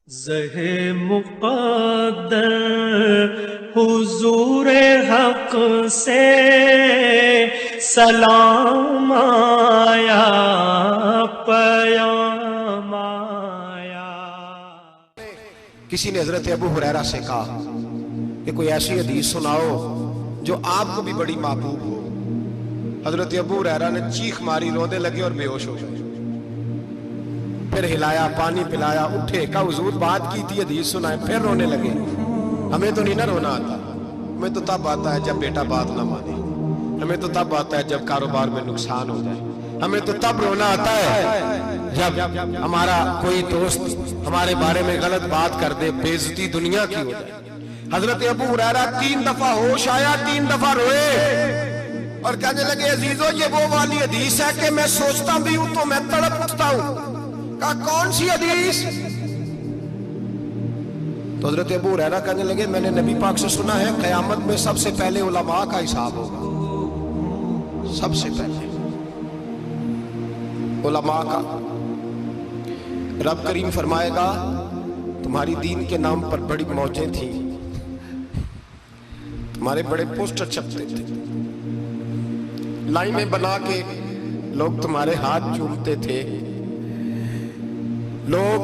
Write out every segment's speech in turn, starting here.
زہ مقدر حضور حق سے سلام آیا، پیام آیا۔ کسی نے حضرت ابو ہریرہ سے کہا کہ کوئی ایسی حدیث سناؤ جو آپ کو بھی بڑی محبوب ہو۔ حضرت ابو ہریرہ نے چیخ ماری، رونے لگے اور بے ہوش ہو گئے۔ پھر ہلایا، پانی پلایا، اٹھے، کہا حضور بات کی تھی، حدیث سنائے، پھر رونے لگے۔ ہمیں تو نہیں نہ رونا آتا، ہمیں تو تب آتا ہے جب بیٹا بات نہ مانے، ہمیں تو تب آتا ہے جب کاروبار میں نقصان ہو جائے، ہمیں تو تب رونا آتا ہے جب ہمارا کوئی دوست ہمارے بارے میں غلط بات کر دے، بے عزتی دنیا کی ہو جائے۔ حضرت ابو ہریرہ 3 دفعہ ہوش آیا، 3 دفعہ روئے اور کہنے لگے عزیزو یہ وہ والی حدیث ہے کہ میں سوچتا بھی ہوں تو میں تڑپ اٹھتا ہوں۔ کہا کون سی حدیث؟ تو حضرت ابو ہریرہ کہنے لگے میں نے نبی پاک سے سنا ہے قیامت میں سب سے پہلے علماء کا حساب ہوگا، سب سے پہلے علماء کا۔ رب کریم فرمائے گا تمہاری دین کے نام پر بڑی موجیں تھیں، تمہارے بڑے پوسٹر چھپتے تھے، لائنیں بنا کے لوگ تمہارے ہاتھ چومتے تھے، لوگ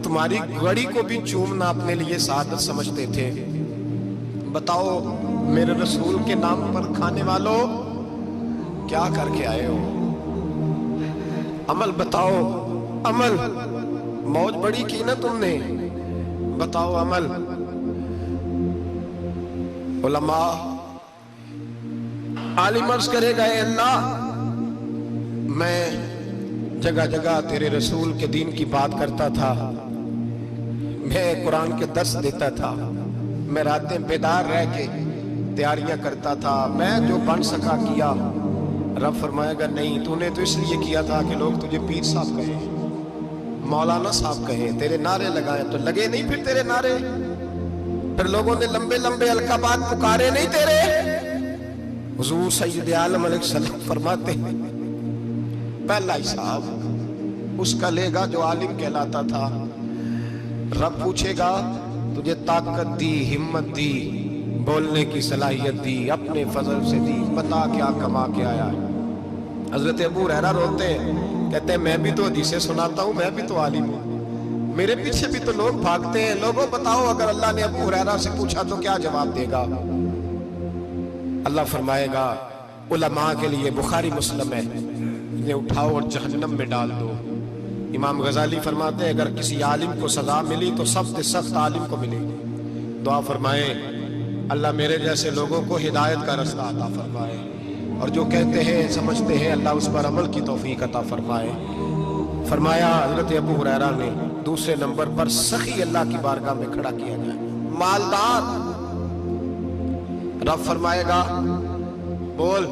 تمہاری گھڑی کو بھی چومنا اپنے لیے سعادت سمجھتے تھے۔ بتاؤ میرے رسول کے نام پر کھانے والوں کیا کر کے آئے ہو؟ عمل بتاؤ، عمل۔ موج بڑی کی نا تم نے، بتاؤ عمل۔ علماء عالم عرض کرے گا اے اللہ میں جگہ جگہ تیرے رسول کے دین کی بات کرتا تھا، میں قرآن کے درس دیتا تھا، میں راتیں بیدار رہ کے تیاریاں کرتا تھا، میں جو بن سکا کیا۔ رب فرمائے گا نہیں، تو نے تو اس لیے کیا تھا کہ لوگ تجھے پیر صاحب کہیں، مولانا صاحب کہیں، تیرے نعرے لگائے تو لگے نہیں پھر تیرے نعرے، پھر لوگوں نے لمبے لمبے القابات پکارے نہیں تیرے۔ حضور سید عالم علیہ السلام فرماتے ہیں پہلا حساب اس کا لے گا جو عالم کہلاتا تھا۔ رب پوچھے گا تجھے طاقت دی، ہمت دی، بولنے کی صلاحیت دی، اپنے فضل سے دی، بتا کیا کما کے آیا ہے۔ حضرت ابو ہریرہ روتے ہیں، کہتے ہیں میں بھی تو حدیثیں سناتا ہوں، میں بھی تو عالم ہوں، میرے پیچھے بھی تو لوگ بھاگتے ہیں۔ لوگوں بتاؤ اگر اللہ نے ابو ہریرہ سے پوچھا تو کیا جواب دے گا؟ اللہ فرمائے گا علماء کے لیے بخاری مسلم ہے، انہیں اٹھاؤ اور جہنم میں ڈال دو۔ امام غزالی فرماتے ہیں اگر کسی عالم کو سزا ملی تو سب سے سخت عالم کو ملے گی۔ دعا فرمائے اللہ میرے جیسے لوگوں کو ہدایت کا رستہ عطا فرمائے، اور جو کہتے ہیں سمجھتے ہیں اللہ اس پر عمل کی توفیق عطا فرمائے۔ فرمایا حضرت ابو ہریرہ نے دوسرے نمبر پر سخی اللہ کی بارگاہ میں کھڑا کیا جائے، مالدار۔ رب فرمائے گا بول،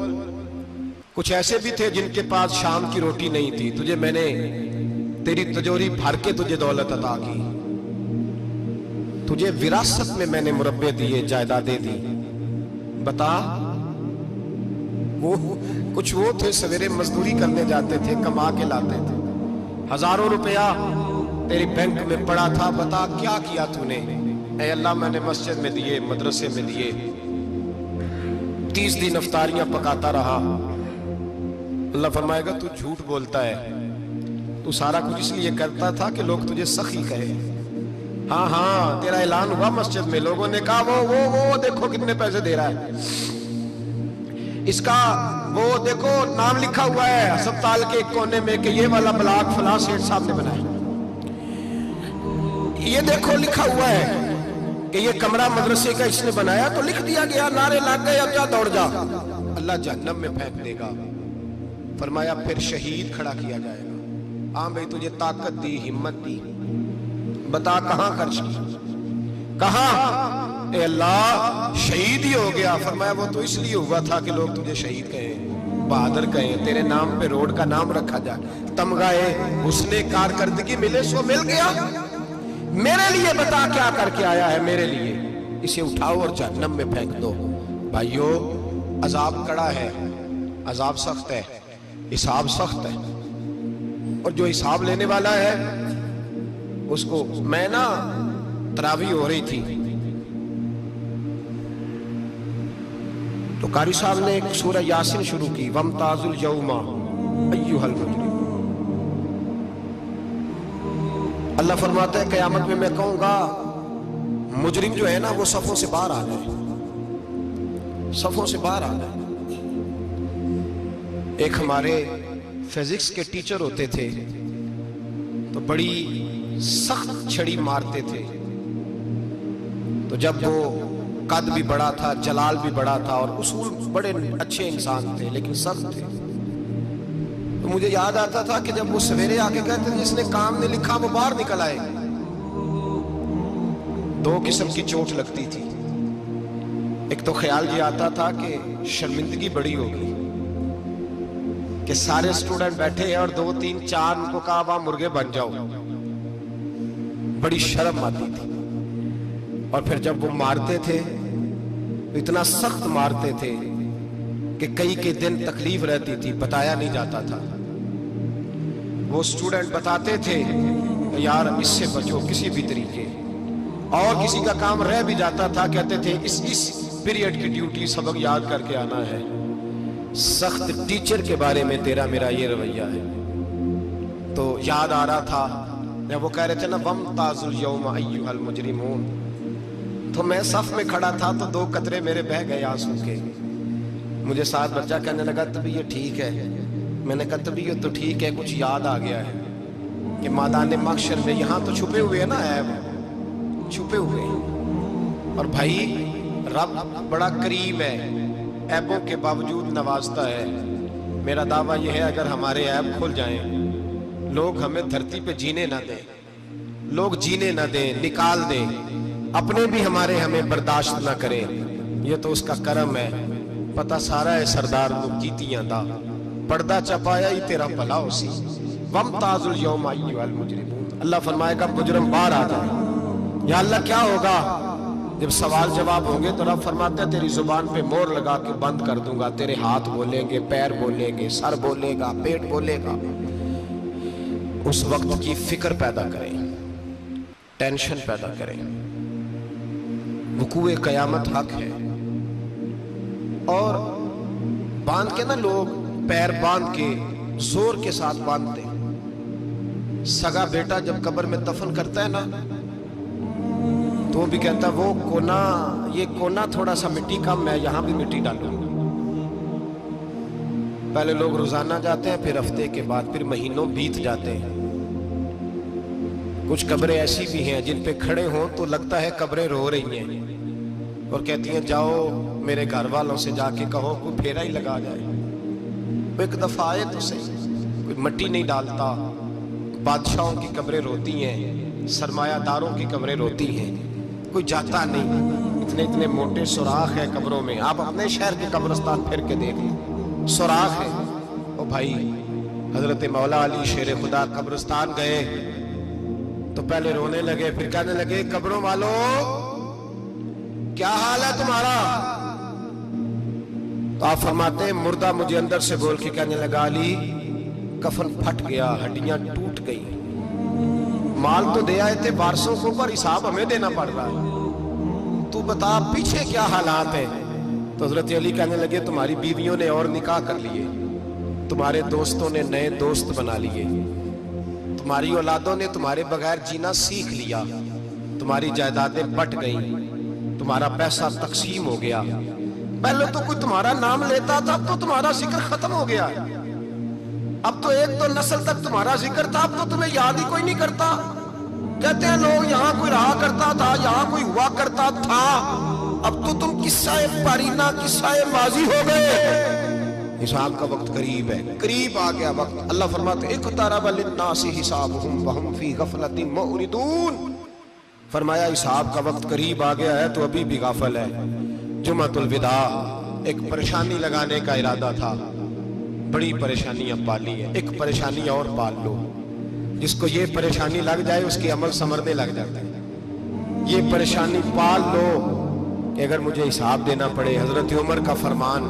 کچھ ایسے بھی تھے جن کے پاس شام کی روٹی نہیں تھی، تجھے میں نے تیری تجوری بھر کے تجھے دولت عطا کی، تجھے وراثت میں نے مربع دیے، جائیدادیں دی۔ بتا وہ کچھ وہ تھے سویرے مزدوری کرنے جاتے تھے، کما کے لاتے تھے، ہزاروں روپیہ تیری بینک میں پڑا تھا، بتا کیا کیا تو نے؟ اے اللہ میں نے مسجد میں دیے، مدرسے میں دیے، 30 دن افطاریاں پکاتا رہا۔ اللہ فرمائے گا تو جھوٹ بولتا ہے، تو سارا کچھ اس لیے کرتا تھا کہ لوگ تجھے سخی کہے۔ ہاں ہاں تیرا اعلان ہوا مسجد میں، لوگوں نے کہا وہ دیکھو کتنے پیسے دے رہا ہے، اس کا وہ دیکھو نام لکھا ہوا ہے ہسپتال کے ایک کونے میں کہ یہ والا بلاک فلاں سیٹھ صاحب نے بنایا، یہ دیکھو لکھا ہوا ہے کہ یہ کمرہ مدرسے کا اس نے بنایا، تو لکھ دیا گیا، نعرے لگ گئے، اب جا دوڑ جا۔ اللہ جہنم میں پھینک دے گا۔ فرمایا پھر شہید کھڑا کیا جائے گا۔ ہاں بھئی تجھے طاقت دی، ہمت دی، بتا کہاں خرچ کی، کہاں؟ اے اللہ شہید ہی ہو گیا۔ فرمایا وہ تو اس لیے ہوا تھا کہ لوگ تجھے شہید کہیں، بہادر کہیں، تیرے نام پہ روڈ کا نام رکھا جائے، تمغہ حسن کارکردگی ملے، سو مل گیا۔ میرے لیے بتا کیا کر کے آیا ہے میرے لیے، اسے اٹھاؤ اور جہنم میں پھینک دو۔ بھائیو عذاب کڑا ہے، عذاب سخت ہے، حساب سخت ہے، اور جو حساب لینے والا ہے اس کو میں نا تراویح ہو رہی تھی تو قاری صاحب نے ایک سورہ یاسین شروع کی وَامْتَازُ الْيَوْمَ أَيُّهَا الْمُجْرِمُونَ. اللہ فرماتا ہے قیامت میں کہوں گا مجرم جو ہے نا وہ صفوں سے باہر آ جائے، صفوں سے باہر آ جائے. ایک ہمارے فزکس کے ٹیچر ہوتے تھے تو بڑی سخت چھڑی مارتے تھے. تو جب وہ قد بھی بڑا تھا، جلال بھی بڑا تھا اور اصول بڑے اچھے انسان تھے لیکن سخت تھے، تو مجھے یاد آتا تھا کہ جب وہ سویرے آ کے کہتے تھے جس نے کام نے لکھا وہ باہر نکل آئے. دو قسم کی چوٹ لگتی تھی. ایک تو خیال یہ آتا تھا کہ شرمندگی بڑی ہوگی کہ سارے اسٹوڈنٹ بیٹھے ہیں اور 2 3 4 کو کہا وہاں مرغے بن جاؤ، بڑی شرم آتی تھی. اور پھر جب وہ مارتے تھے اتنا سخت مارتے تھے کہ کئی دن تکلیف رہتی تھی، بتایا نہیں جاتا تھا. وہ اسٹوڈنٹ بتاتے تھے یار اس سے بچو کسی بھی طریقے، اور کسی کا کام رہ بھی جاتا تھا کہتے تھے اس پیریڈ کی ڈیوٹی سبق یاد کر کے آنا ہے. سخت ٹیچر کے بارے میں تیرا میرا یہ رویہ ہے. تو یاد آ رہا تھا جب وہ کہہ رہے تھے نا وَامْتَازُ الْيَوْمَ أَيُّهَا الْمُجْرِمُونَ، تو میں صف میں کھڑا تھا تو 2 قطرے میرے بہہ گئے آنسو کے. مجھے ساتھ بچہ کہنے لگا طبیعت ٹھیک ہے. میں نے کہا طبیعت تو ٹھیک ہے، کچھ یاد آ گیا ہے کہ میدان محشر میں یہاں تو چھپے ہوئے ہیں نا عیب، چھپے ہوئے ہیں. اور بھائی رب بڑا کریم ہے، عیبوں کے باوجود نوازتا ہے. میرا دعویٰ یہ ہے اگر ہمارے عیب کھل جائیں، لوگ ہمیں دھرتی پہ جینے نہ دیں، لوگ جینے نہ دیں، نکال دیں، اپنے بھی ہمیں برداشت نہ کریں، یہ تو اس کا کرم ہے. پتہ سارا ہے سردار تو کیتیاں دا پردہ چپایا ہی تیرا بھلا ہو سی. وَامْتَازُ الْيَوْمَ أَيُّهَا الْمُجْرِمُونَ. اللہ فرمائے گا مجرم باہر آ جائے. یا اللہ کیا ہوگا جب سوال جواب ہوں گے؟ تو رب فرماتے ہیں تیری زبان پہ مور لگا کے بند کر دوں گا. تیرے ہاتھ بولیں گے، پیر بولیں گے، سر بولے گا، پیٹ بولے گا. اس وقت کی فکر پیدا کریں، ٹینشن پیدا کریں. وقوع قیامت حق ہے. اور باندھ کے نا لوگ پیر باندھ کے زور کے ساتھ باندھتے. سگا بیٹا جب قبر میں دفن کرتا ہے نا تو وہ بھی کہتا وہ کونا، یہ کونا تھوڑا سا مٹی کم ہے، یہاں بھی مٹی ڈالو. پہلے لوگ روزانہ جاتے ہیں، پھر ہفتے کے بعد، پھر مہینوں بیت جاتے ہیں. کچھ قبریں ایسی بھی ہیں جن پہ کھڑے ہوں تو لگتا ہے قبریں رو رہی ہیں اور کہتی ہیں جاؤ میرے گھر والوں سے جا کے کہو کوئی پھیرا ہی لگا جائے. ایک دفعہ آئے تو صحیح، کوئی مٹی نہیں ڈالتا. بادشاہوں کی قبریں روتی ہیں، سرمایہ داروں کی قبریں روتی ہیں، کوئی جاتا نہیں. اتنے موٹے سوراخ ہیں قبروں میں. آپ اپنے شہر کے قبرستان پھر کے دیکھ لیں، سوراخ ہے. او بھائی حضرت مولا علی شیر خدا قبرستان گئے تو پہلے رونے لگے، پھر کہنے لگے قبروں والوں کیا حال ہے تمہارا؟ تو آپ فرماتے ہیں مردہ مجھے اندر سے بول کے کہنے لگا علی کفن پھٹ گیا، ہڈیاں ٹوٹ گئی، مال تو دے آئے تھے وارثوں کو پر حساب ہمیں دینا پڑ رہا ہے، تو بتا پیچھے کیا حالات ہیں؟ تو حضرت علی کہنے لگے تمہاری بیویوں نے اور نکاح کر لیے، تمہارے دوستوں نے نئے دوست بنا لیے، تمہاری اولادوں نے تمہارے بغیر جینا سیکھ لیا، تمہاری جائیدادیں بٹ گئیں، تمہارا پیسہ تقسیم ہو گیا. پہلے تو کوئی تمہارا نام لیتا تھا، اب تو تمہارا ذکر ختم ہو گیا. اب تو ایک تو نسل تک تمہارا ذکر تھا، اب تو تمہیں یاد ہی کوئی نہیں کرتا. کہتے ہیں لوگ یہاں کوئی رہا کرتا تھا، یہاں کوئی ہوا کرتا تھا، اب تو تم قصہ پارینہ قصہ ماضی ہو گئے. حساب کا وقت قریب ہے، قریب آ گیا وقت. اللہ فرماتے اقترب للناس حسابهم وهم فی غفلۃ معرضون. فرمایا حساب کا وقت قریب آ گیا ہے تو ابھی بھی غافل ہے. جمعۃ الوداع ایک پریشانی لگانے کا ارادہ تھا، بڑی پریشانیاں پالی ہیں، ایک پریشانی اور پال لو. جس کو یہ پریشانی لگ جائے اس کے عمل سنورنے لگ جاتے ہیں. یہ پریشانی پال لو کہ اگر مجھے حساب دینا پڑے. حضرت عمر کا فرمان،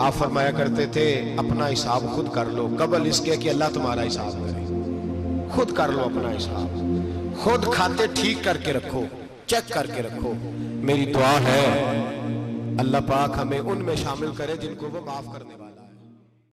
آپ فرمایا کرتے تھے اپنا حساب خود کر لو قبل اس کے کہ اللہ تمہارا حساب کرے. خود کر لو اپنا حساب، خود کھاتے ٹھیک کر کے رکھو، چیک کر کے رکھو۔ میری دعا ہے اللہ پاک ہمیں ان میں شامل کرے جن کو وہ معاف کرنے والا